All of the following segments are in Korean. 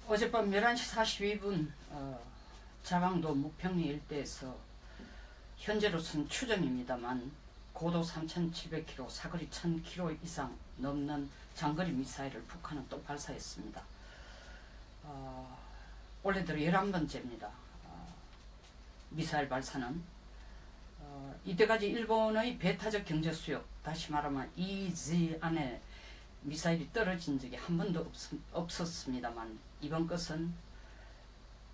어젯밤 11시 42분 자강도 묵평리 일대에서 현재로서는 추정입니다만 고도 3,700km, 사거리 1,000km 이상 넘는 장거리 미사일을 북한은 또 발사했습니다. 올해 들어 11번째입니다. 미사일 발사는 이때까지 일본의 배타적 경제수역, 다시 말하면 EEZ 안에 미사일이 떨어진 적이 한 번도 없었습니다만 이번 것은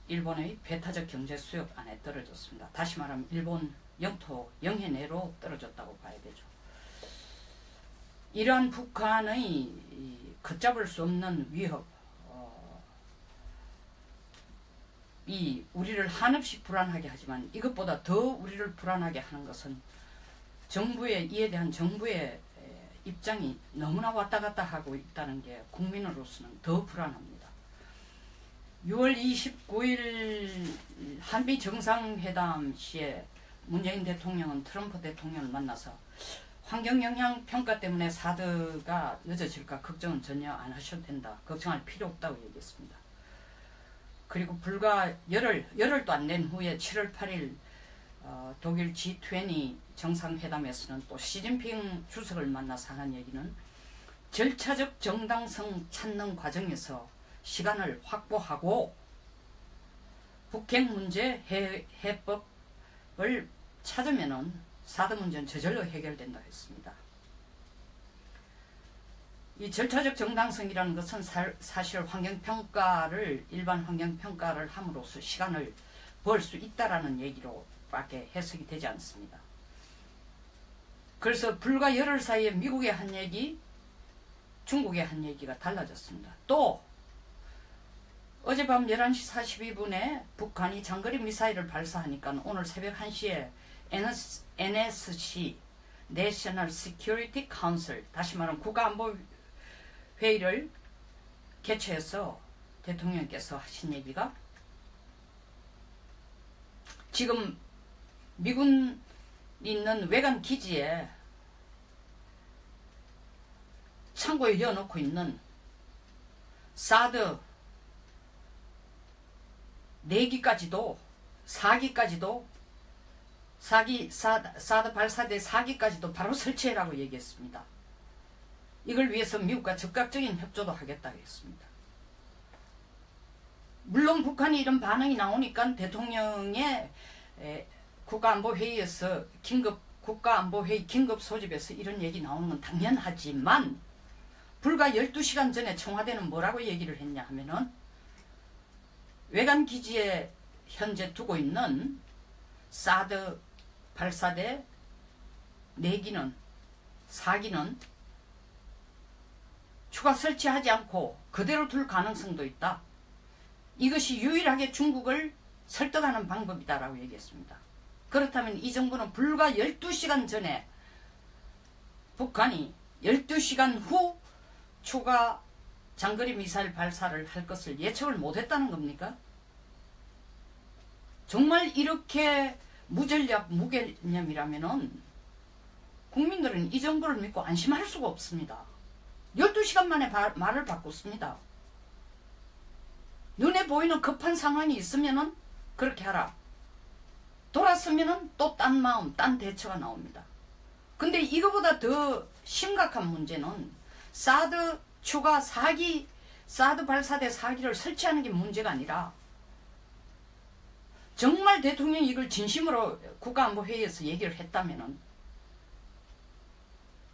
일본의 배타적 경제수역 안에 떨어졌습니다. 다시 말하면 일본 영토 영해 내로 떨어졌다고 봐야 되죠. 이러한 북한의 걷잡을 수 없는 위협, 이 우리를 한없이 불안하게 하지만 이것보다 더 우리를 불안하게 하는 것은 이에 대한 정부의 입장이 너무나 왔다 갔다 하고 있다는 게 국민으로서는 더 불안합니다. 6월 29일 한미 정상회담 시에 문재인 대통령은 트럼프 대통령을 만나서 환경영향평가 때문에 사드가 늦어질까 걱정은 전혀 안 하셔도 된다. 걱정할 필요 없다고 얘기했습니다. 그리고 불과 열흘도 안 된 후에 7월 8일 독일 G20 정상회담에서는 또 시진핑 주석을 만나서 하는 얘기는 절차적 정당성 찾는 과정에서 시간을 확보하고 북핵 문제 해법을 찾으면은 사드 문제는 저절로 해결된다 했습니다. 이 절차적 정당성이라는 것은 사실 환경평가를 일반 환경평가를 함으로써 시간을 벌 수 있다라는 얘기로 밖에 해석이 되지 않습니다. 그래서 불과 열흘 사이에 미국의 한 얘기, 중국의 한 얘기가 달라졌습니다. 또 어젯밤 11시 42분에 북한이 장거리 미사일을 발사하니까 오늘 새벽 1시에 NSC National Security Council, 다시 말하면 국가안보회의를 개최해서 대통령께서 하신 얘기가 지금 미군 있는 외관 기지에 창고에 넣어놓고 있는 사드 4기까지도 4기까지도 사드 발사대 4기까지도 바로 설치해라고 얘기했습니다. 이걸 위해서 미국과 적극적인 협조도 하겠다고 했습니다. 물론 북한이 이런 반응이 나오니까 대통령의 국가안보회의에서 국가안보회의 긴급 소집에서 이런 얘기 나오는 건 당연하지만 불과 12시간 전에 청와대는 뭐라고 얘기를 했냐 하면은 외관 기지에 현재 두고 있는 사드 발사대 4기는 4기는 추가 설치하지 않고 그대로 둘 가능성도 있다. 이것이 유일하게 중국을 설득하는 방법이다라고 얘기했습니다. 그렇다면 이 정부는 불과 12시간 전에 북한이 12시간 후 추가 장거리 미사일 발사를 할 것을 예측을 못했다는 겁니까? 정말 이렇게 무전략 무개념이라면은 국민들은 이 정부를 믿고 안심할 수가 없습니다. 12시간 만에 말을 바꿨습니다. 눈에 보이는 급한 상황이 있으면은 그렇게 하라. 돌았으면은 또 딴 마음, 딴 대처가 나옵니다. 근데 이거보다 더 심각한 문제는 사드 추가 4기, 사드 발사대 4기를 설치하는 게 문제가 아니라 정말 대통령이 이걸 진심으로 국가안보회의에서 얘기를 했다면은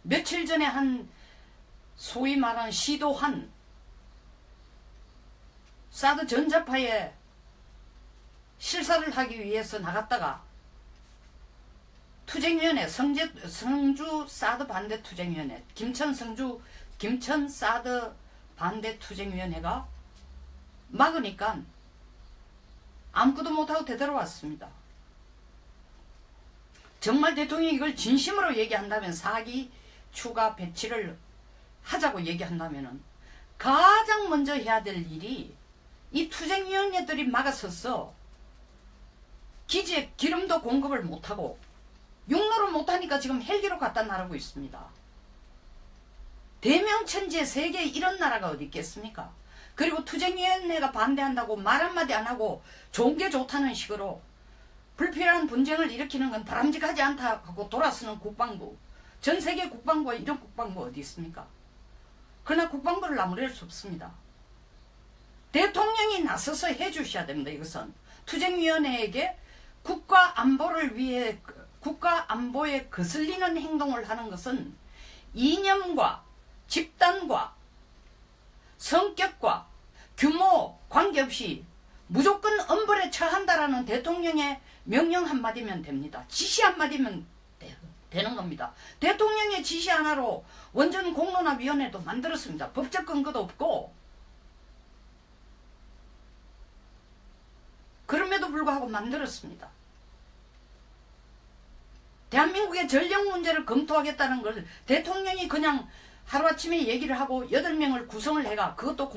며칠 전에 한 소위 말하는 시도한 사드 전자파에 실사를 하기 위해서 나갔다가 투쟁위원회, 성주 사드 반대 투쟁위원회, 김천 사드 반대 투쟁위원회가 막으니까 아무것도 못하고 되돌아왔습니다. 정말 대통령이 이걸 진심으로 얘기한다면 4기 추가 배치를 하자고 얘기한다면 가장 먼저 해야 될 일이 이 투쟁위원회들이 막아서서 기지에 기름도 공급을 못하고 육로를 못하니까 지금 헬기로 갖다 나르고 있습니다. 대명천지에 세계에 이런 나라가 어디 있겠습니까? 그리고 투쟁위원회가 반대한다고 말 한마디 안 하고 좋은 게 좋다는 식으로 불필요한 분쟁을 일으키는 건 바람직하지 않다 하고 돌아서는 국방부. 전 세계 국방부가 이런 국방부 어디 있습니까? 그러나 국방부를 나무랄 수 없습니다. 대통령이 나서서 해주셔야 됩니다. 이것은 투쟁위원회에게 국가 안보를 위해 국가 안보에 거슬리는 행동을 하는 것은 이념과 집단과 성격과 규모 관계없이 무조건 엄벌에 처한다라는 대통령의 명령 한마디면 됩니다. 지시 한마디면 되는 겁니다. 대통령의 지시 하나로 원전 공론화위원회도 만들었습니다. 법적 근거도 없고 그럼에도 불구하고 만들었습니다. 대한민국의 전력 문제를 검토하겠다는 걸 대통령이 그냥 하루아침에 얘기를 하고 8명을 구성을 해가 그것도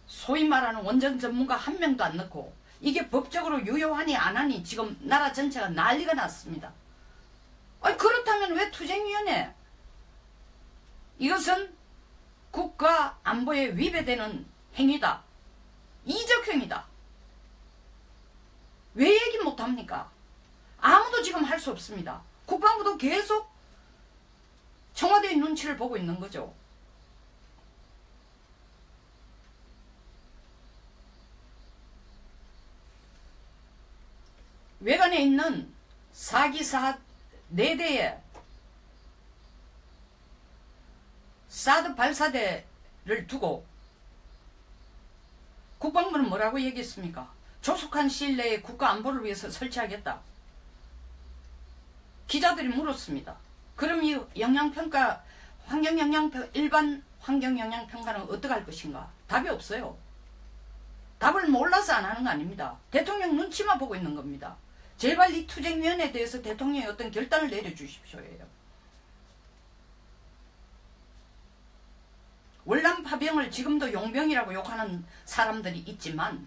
소위 말하는 원전 전문가 한 명도 안 넣고 이게 법적으로 유효하니 안 하니 지금 나라 전체가 난리가 났습니다. 아니 그렇다면 왜 투쟁위원회? 이것은 국가 안보에 위배되는 행위다. 이적행위다. 왜 얘기 못합니까? 아무도 지금 할 수 없습니다. 국방부도 계속 청와대의 눈치를 보고 있는 거죠. 외관에 있는 4기사 4대의 사드 발사대를 두고 국방부는 뭐라고 얘기했습니까? 조속한 시일 내에 국가 안보를 위해서 설치하겠다. 기자들이 물었습니다. 그럼 이 영향평가, 일반 환경영향평가는 어떻게 할 것인가? 답이 없어요. 답을 몰라서 안 하는 거 아닙니다. 대통령 눈치만 보고 있는 겁니다. 제발 이 투쟁위원회에 대해서 대통령이 어떤 결단을 내려주십시오예요. 월남 파병을 지금도 용병이라고 욕하는 사람들이 있지만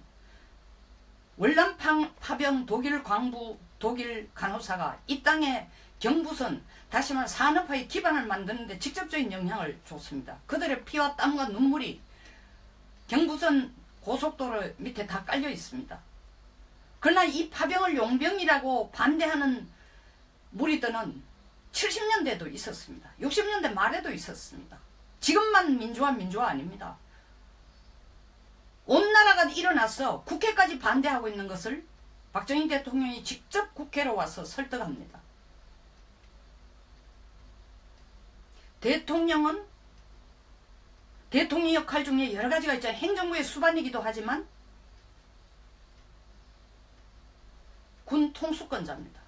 월남 파병 독일 광부 독일 간호사가 이 땅에 경부선 다시 말해 산업화의 기반을 만드는데 직접적인 영향을 줬습니다. 그들의 피와 땀과 눈물이 경부선 고속도로 밑에 다 깔려 있습니다. 그러나 이 파병을 용병이라고 반대하는 무리들은 70년대도 있었습니다. 60년대 말에도 있었습니다. 지금만 민주화 아닙니다. 온 나라가 일어나서 국회까지 반대하고 있는 것을 박정희 대통령이 직접 국회로 와서 설득합니다. 대통령은 대통령 역할 중에 여러 가지가 있잖아요. 행정부의 수반이기도 하지만 군 통수권자입니다.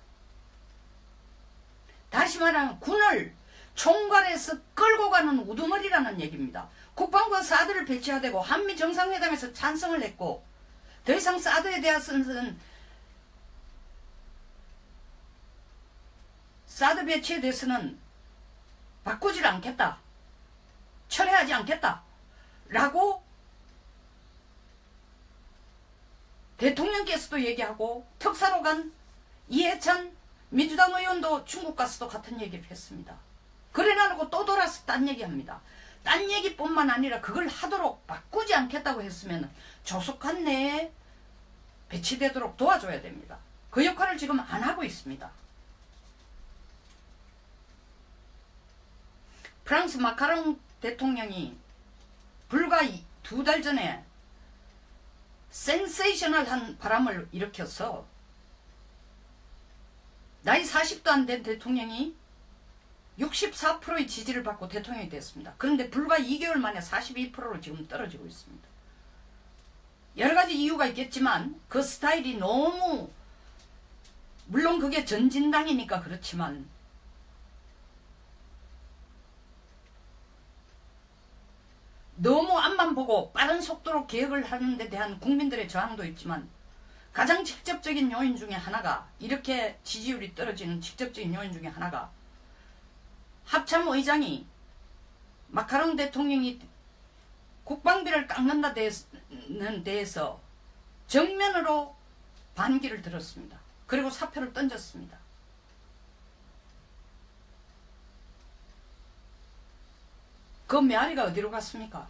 다시 말하면 군을 총괄해서 끌고 가는 우두머리라는 얘기입니다. 국방부가 사드를 배치해야 되고 한미 정상회담에서 찬성을 했고 더 이상 사드에 대해서는 사드 배치에 대해서는 바꾸질 않겠다. 철회하지 않겠다. 라고 대통령께서도 얘기하고 특사로 간 이해찬 민주당 의원도 중국 가서도 같은 얘기를 했습니다. 그래 놔놓고 또 돌아서 딴 얘기합니다. 딴 얘기뿐만 아니라 그걸 하도록 바꾸지 않겠다고 했으면 조속한 내에 배치되도록 도와줘야 됩니다. 그 역할을 지금 안 하고 있습니다. 프랑스 마카롱 대통령이 불과 2달 전에 센세이셔널한 바람을 일으켜서 나이 40도 안 된 대통령이 64%의 지지를 받고 대통령이 됐습니다. 그런데 불과 2개월 만에 42%로 지금 떨어지고 있습니다. 여러 가지 이유가 있겠지만 그 스타일이 너무 물론 그게 전진당이니까 그렇지만 너무 앞만 보고 빠른 속도로 개혁을 하는 데 대한 국민들의 저항도 있지만 가장 직접적인 요인 중에 하나가 이렇게 지지율이 떨어지는 직접적인 요인 중에 하나가 합참의장이 마카롱 대통령이 국방비를 깎는다 대해서 정면으로 반기를 들었습니다. 그리고 사표를 던졌습니다. 그 메아리가 어디로 갔습니까?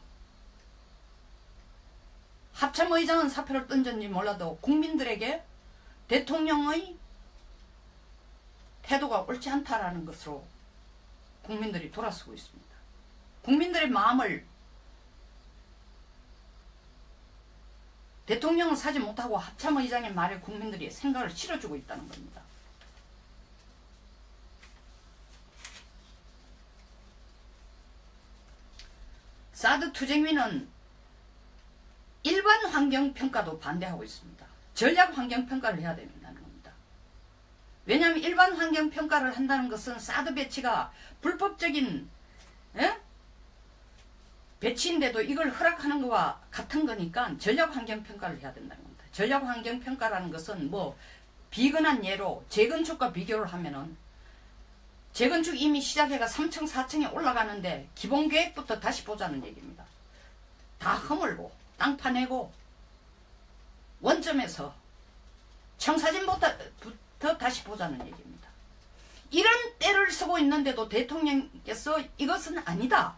합참의장은 사표를 던졌는지 몰라도 국민들에게 대통령의 태도가 옳지 않다라는 것으로 국민들이 돌아서고 있습니다. 국민들의 마음을 대통령은 사지 못하고 합참의장의 말에 국민들이 생각을 실어주고 있다는 겁니다. 사드 투쟁위는 일반 환경평가도 반대하고 있습니다. 전략 환경평가를 해야 된다는 겁니다. 왜냐하면 일반 환경평가를 한다는 것은 사드 배치가 불법적인 배치인데도 이걸 허락하는 것과 같은 거니까 전략 환경평가를 해야 된다는 겁니다. 전략 환경평가라는 것은 뭐 비근한 예로 재건축과 비교를 하면은 재건축 이미 시작해가 3층 4층에 올라가는데 기본계획부터 다시 보자는 얘기입니다. 다 허물고 땅 파내고 원점에서 청사진부터 다시 보자는 얘기입니다. 이런 때를 쓰고 있는데도 대통령께서 이것은 아니다.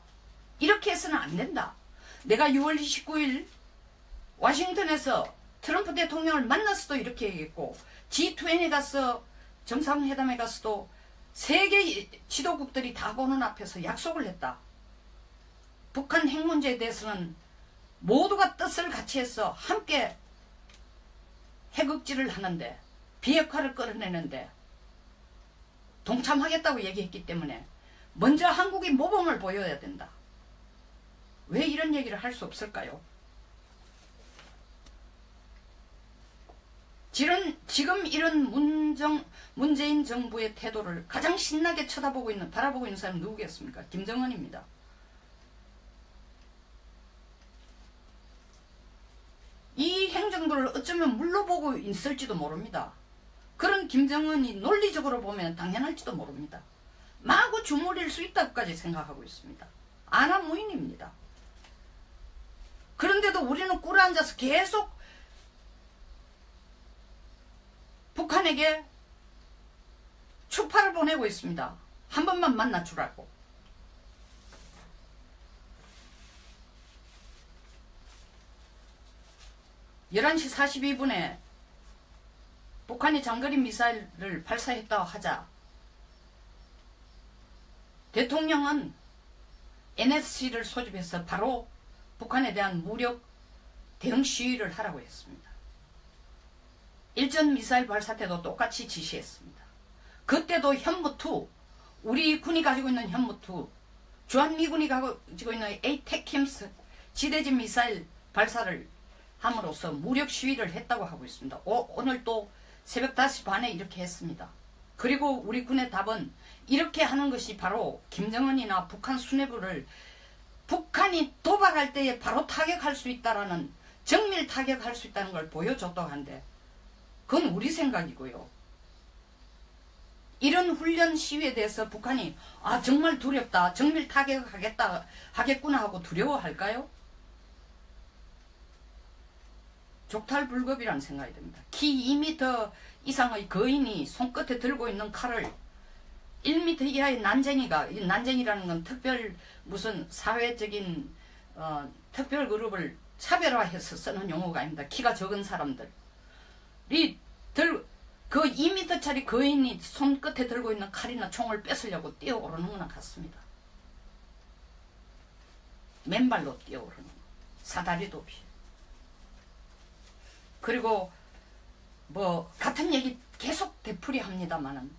이렇게 해서는 안 된다. 내가 6월 29일 워싱턴에서 트럼프 대통령을 만나서도 이렇게 얘기했고 G20에 가서 정상회담에 가서도 세계 지도국들이 다 보는 앞에서 약속을 했다. 북한 핵 문제에 대해서는 모두가 뜻을 같이 해서 함께 핵억지를 하는데 비핵화를 끌어내는데 동참하겠다고 얘기했기 때문에 먼저 한국이 모범을 보여야 된다. 왜 이런 얘기를 할 수 없을까요? 지금 이런 문재인 정부의 태도를 가장 신나게 바라보고 있는 사람은 누구겠습니까? 김정은입니다. 이 행정도를 어쩌면 물러보고 있을지도 모릅니다. 그런 김정은이 논리적으로 보면 당연할지도 모릅니다. 마구 주물일 수 있다고까지 생각하고 있습니다. 안하무인입니다. 그런데도 우리는 꿇어앉아서 계속 북한에게 추파를 보내고 있습니다. 한 번만 만나주라고. (11시 42분에) 북한이 장거리 미사일을 발사했다고 하자 대통령은 NSC를 소집해서 바로 북한에 대한 무력 대응 시위를 하라고 했습니다. 일전 미사일 발사 때도 똑같이 지시했습니다. 그때도 현무2, 우리 군이 가지고 있는 현무2, 주한미군이 가지고 있는 에이테킴스 지대진 미사일 발사를 함으로써 무력 시위를 했다고 하고 있습니다. 오늘 또 새벽 5시 반에 이렇게 했습니다. 그리고 우리 군의 답은 이렇게 하는 것이 바로 김정은이나 북한 수뇌부를 북한이 도박할 때에 바로 타격할 수 있다라는, 정밀 타격할 수 있다는 걸 보여줬다고 한데 그건 우리 생각이고요. 이런 훈련 시위에 대해서 북한이 정말 두렵다, 정밀 타격하겠구나 하고 두려워할까요? 족탈불급이라는 생각이 듭니다. 키 2m 이상의 거인이 손끝에 들고 있는 칼을 1m 이하의 난쟁이라는 건 특별 무슨 사회적인 특별 그룹을 차별화해서 쓰는 용어가 아닙니다. 키가 적은 사람들이 그 2m짜리 거인이 손끝에 들고 있는 칼이나 총을 뺏으려고 뛰어오르는 거나 같습니다. 맨발로 뛰어오르는 거. 사다리도 없이. 그리고 뭐 같은 얘기 계속 되풀이합니다마는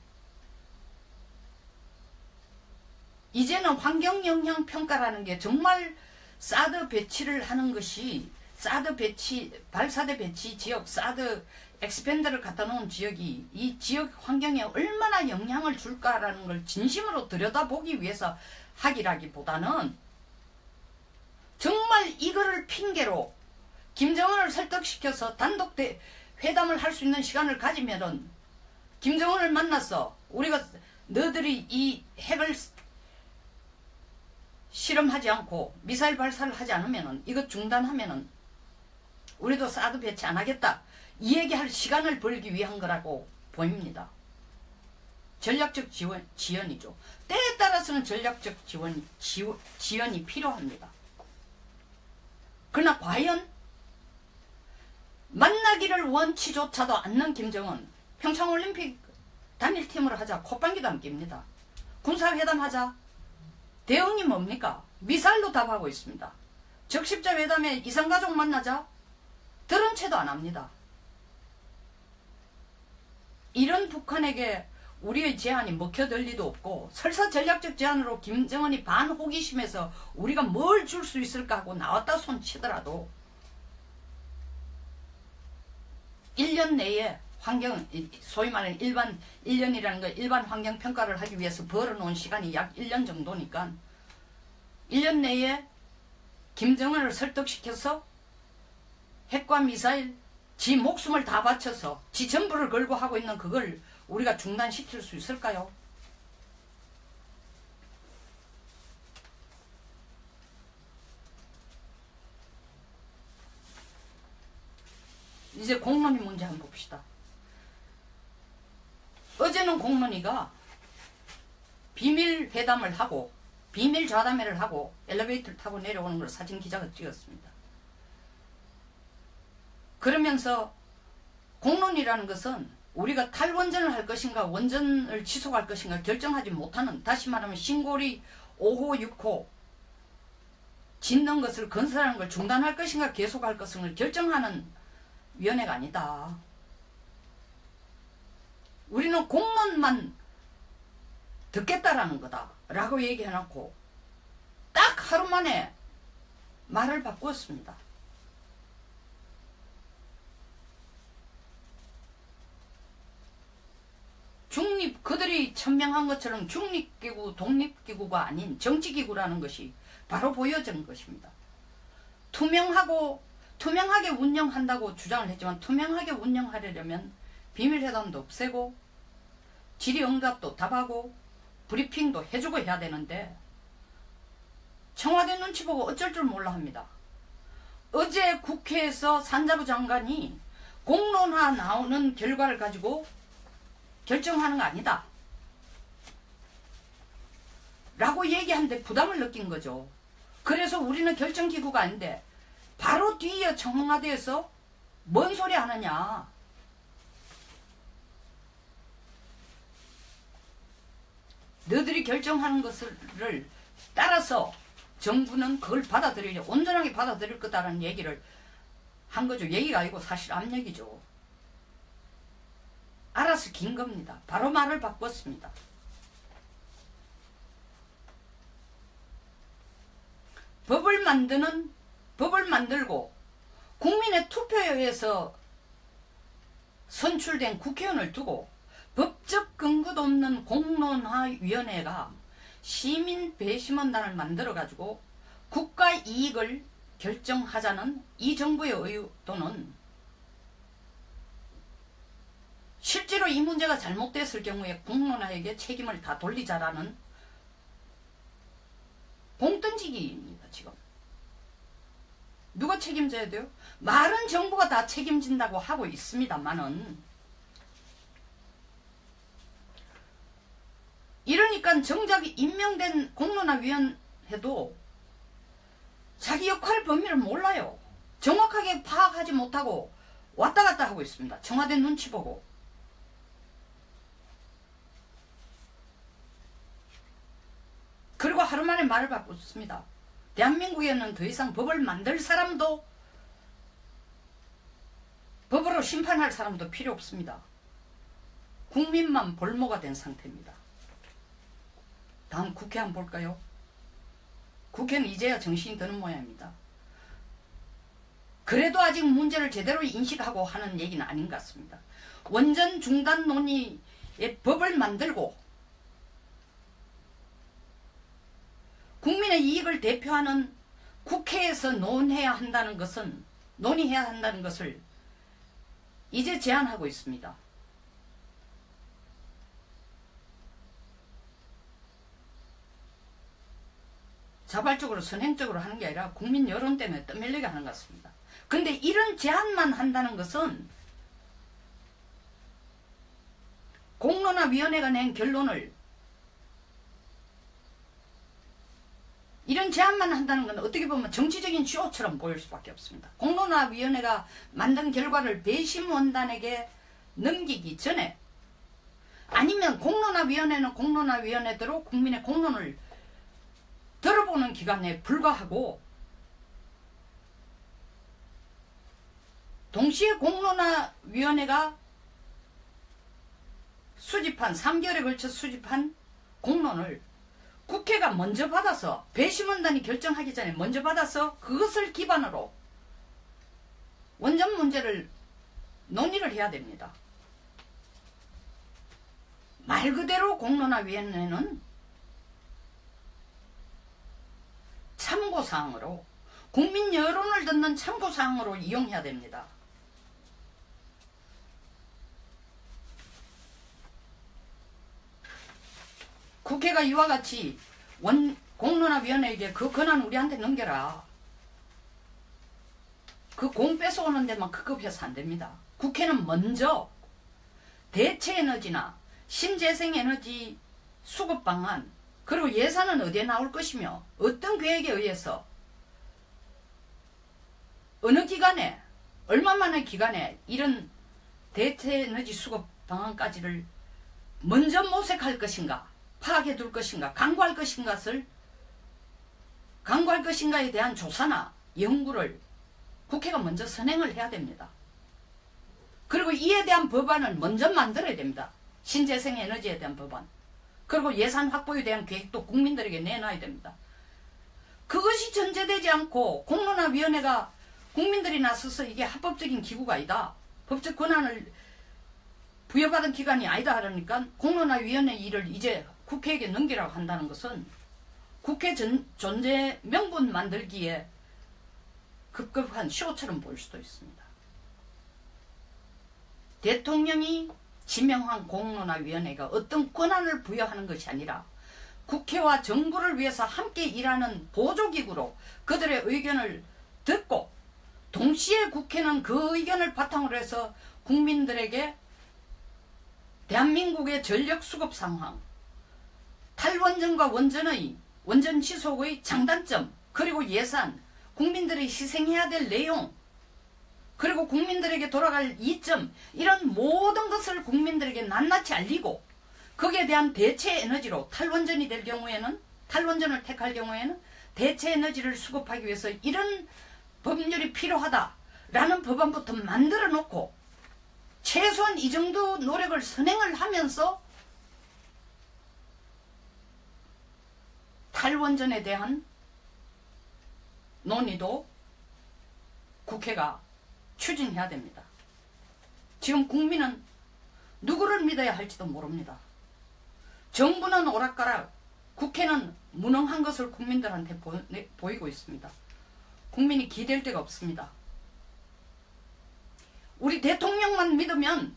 이제는 환경영향평가라는 게 정말 사드 배치를 하는 것이, 사드 배치, 발사대 배치 지역, 사드 엑스펜더를 갖다 놓은 지역이 이 지역 환경에 얼마나 영향을 줄까라는 걸 진심으로 들여다보기 위해서 하기라기보다는 정말 이거를 핑계로 김정은을 설득시켜서 단독 회담을 할 수 있는 시간을 가지면은 김정은을 만나서 우리가 너들이 이 핵을 실험하지 않고 미사일 발사를 하지 않으면은, 이것 중단하면은 우리도 사드 배치 안 하겠다, 이 얘기할 시간을 벌기 위한 거라고 보입니다. 전략적 지연이죠. 때에 따라서는 전략적 지연이 필요합니다. 그러나 과연 원치조차도 않는 김정은 평창올림픽 단일팀으로 하자 콧방귀도 안 낍니다. 군사회담 하자 대응이 뭡니까? 미사일로 답하고 있습니다. 적십자 회담에 이산가족 만나자 들은 채도 안 합니다. 이런 북한에게 우리의 제안이 먹혀들 리도 없고 설사 전략적 제안으로 김정은이 반호기심에서 우리가 뭘 줄 수 있을까 하고 나왔다 손치더라도 1년 내에 환경, 소위 말하는 1년이라는 거 일반 환경 평가를 하기 위해서 벌어놓은 시간이 약 1년 정도니까 1년 내에 김정은을 설득시켜서 핵과 미사일 지 목숨을 다 바쳐서 지 전부를 걸고 하고 있는 그걸 우리가 중단시킬 수 있을까요? 이제 공론위 문제 한번 봅시다. 어제는 공론위가 비밀 회담을 하고 비밀 좌담회를 하고 엘리베이터를 타고 내려오는 걸 사진 기자가 찍었습니다. 그러면서 공론이라는 것은 우리가 탈원전을 할 것인가 원전을 지속할 것인가 결정하지 못하는, 다시 말하면 신고리 5호 6호 짓는 것을 건설하는 걸 중단할 것인가 계속할 것을 결정하는 위원회가 아니다. 우리는 공론만 듣겠다라는 거다 라고 얘기해놓고 딱 하루 만에 말을 바꾸었습니다. 그들이 천명한 것처럼 중립기구, 독립기구가 아닌 정치기구라는 것이 바로 보여지는 것입니다. 투명하게 운영한다고 주장을 했지만 투명하게 운영하려면 비밀회담도 없애고 질의응답도 답하고 브리핑도 해주고 해야 되는데 청와대 눈치 보고 어쩔 줄 몰라 합니다. 어제 국회에서 산자부 장관이 공론화 나오는 결과를 가지고 결정하는 거 아니다 라고 얘기하는데 부담을 느낀 거죠. 그래서 우리는 결정기구가 아닌데 바로 뒤에 청와대에서 뭔 소리 하느냐, 너들이 결정하는 것을 따라서 정부는 그걸 온전하게 받아들일 거다라는 얘기를 한 거죠. 얘기가 아니고 사실 압력이죠. 알아서 긴 겁니다. 바로 말을 바꿨습니다. 법을 만들고 국민의 투표에 의해서 선출된 국회의원을 두고 법적 근거도 없는 공론화위원회가 시민 배심원단을 만들어가지고 국가 이익을 결정하자는 이 정부의 의도는 실제로 이 문제가 잘못됐을 경우에 공론화에게 책임을 다 돌리자라는 공던지기입니다. 지금 누가 책임져야 돼요? 말은 정부가 다 책임진다고 하고 있습니다만은, 이러니까 정작 임명된 공론화위원회도 자기 역할 범위를 몰라요. 정확하게 파악하지 못하고 왔다 갔다 하고 있습니다. 청와대 눈치 보고. 그리고 하루 만에 말을 바꿨습니다. 대한민국에는 더 이상 법을 만들 사람도 법으로 심판할 사람도 필요 없습니다. 국민만 볼모가 된 상태입니다. 다음 국회 한번 볼까요? 국회는 이제야 정신이 드는 모양입니다. 그래도 아직 문제를 제대로 인식하고 하는 얘기는 아닌 것 같습니다. 원전 중단 논의의 법을 만들고 국민의 이익을 대표하는 국회에서 논의해야 한다는 것을 이제 제안하고 있습니다. 자발적으로 선행적으로 하는 게 아니라 국민 여론 때문에 떠밀리게 하는 것 같습니다. 그런데 이런 제안만 한다는 것은 공론화위원회가 낸 결론을 이런 제안만 한다는 건 어떻게 보면 정치적인 쇼처럼 보일 수밖에 없습니다. 공론화위원회가 만든 결과를 배심원단에게 넘기기 전에, 아니면 공론화위원회는 공론화위원회대로 국민의 공론을 들어보는 기간에 불과하고, 동시에 공론화위원회가 수집한 3개월에 걸쳐 수집한 공론을 국회가 먼저 받아서, 배심원단이 결정하기 전에 먼저 받아서 그것을 기반으로 원전 문제를 논의를 해야 됩니다. 말 그대로 공론화위원회는 참고사항으로, 국민 여론을 듣는 참고사항으로 이용해야 됩니다. 국회가 이와 같이 공론화위원회에게 그 권한 우리한테 넘겨라, 그 공 뺏어오는 데만 급급해서 안 됩니다. 국회는 먼저 대체에너지나 신재생에너지 수급 방안, 그리고 예산은 어디에 나올 것이며 어떤 계획에 의해서 어느 기간에, 얼마만의 기간에 이런 대체에너지 수급 방안까지를 먼저 모색할 것인가, 파악해 둘 것인가, 강구할 것인가에 대한 조사나 연구를 국회가 먼저 선행을 해야 됩니다. 그리고 이에 대한 법안을 먼저 만들어야 됩니다. 신재생 에너지에 대한 법안. 그리고 예산 확보에 대한 계획도 국민들에게 내놔야 됩니다. 그것이 전제되지 않고 공론화위원회가 국민들이 나서서 이게 합법적인 기구가 아니다, 법적 권한을 부여받은 기관이 아니다 하니까 공론화위원회 일을 이제 국회에게 넘기라고 한다는 것은 국회 존재 명분 만들기에 급급한 쇼처럼 보일 수도 있습니다. 대통령이 지명한 공론화위원회가 어떤 권한을 부여하는 것이 아니라 국회와 정부를 위해서 함께 일하는 보조기구로 그들의 의견을 듣고, 동시에 국회는 그 의견을 바탕으로 해서 국민들에게 대한민국의 전력 수급 상황, 탈원전과 원전 지속의 장단점, 그리고 예산, 국민들이 희생해야 될 내용, 그리고 국민들에게 돌아갈 이점, 이런 모든 것을 국민들에게 낱낱이 알리고, 거기에 대한 대체 에너지로 탈원전이 될 경우에는, 탈원전을 택할 경우에는 대체 에너지를 수급하기 위해서 이런 법률이 필요하다라는 법안부터 만들어 놓고, 최소한 이 정도 노력을 선행을 하면서 탈원전에 대한 논의도 국회가 추진해야 됩니다. 지금 국민은 누구를 믿어야 할지도 모릅니다. 정부는 오락가락, 국회는 무능한 것을 국민들한테 보이고 있습니다. 국민이 기댈 데가 없습니다. 우리 대통령만 믿으면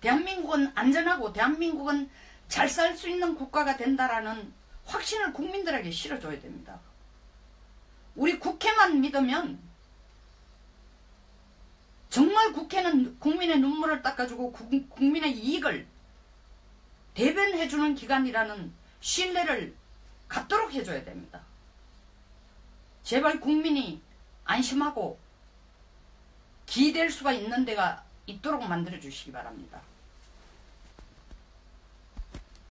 대한민국은 안전하고 대한민국은 잘 살 수 있는 국가가 된다라는 확신을 국민들에게 실어줘야 됩니다. 우리 국회만 믿으면 정말 국회는 국민의 눈물을 닦아주고 국민의 이익을 대변해주는 기관이라는 신뢰를 갖도록 해줘야 됩니다. 제발 국민이 안심하고 기댈 수가 있는 데가 있도록 만들어 주시기 바랍니다.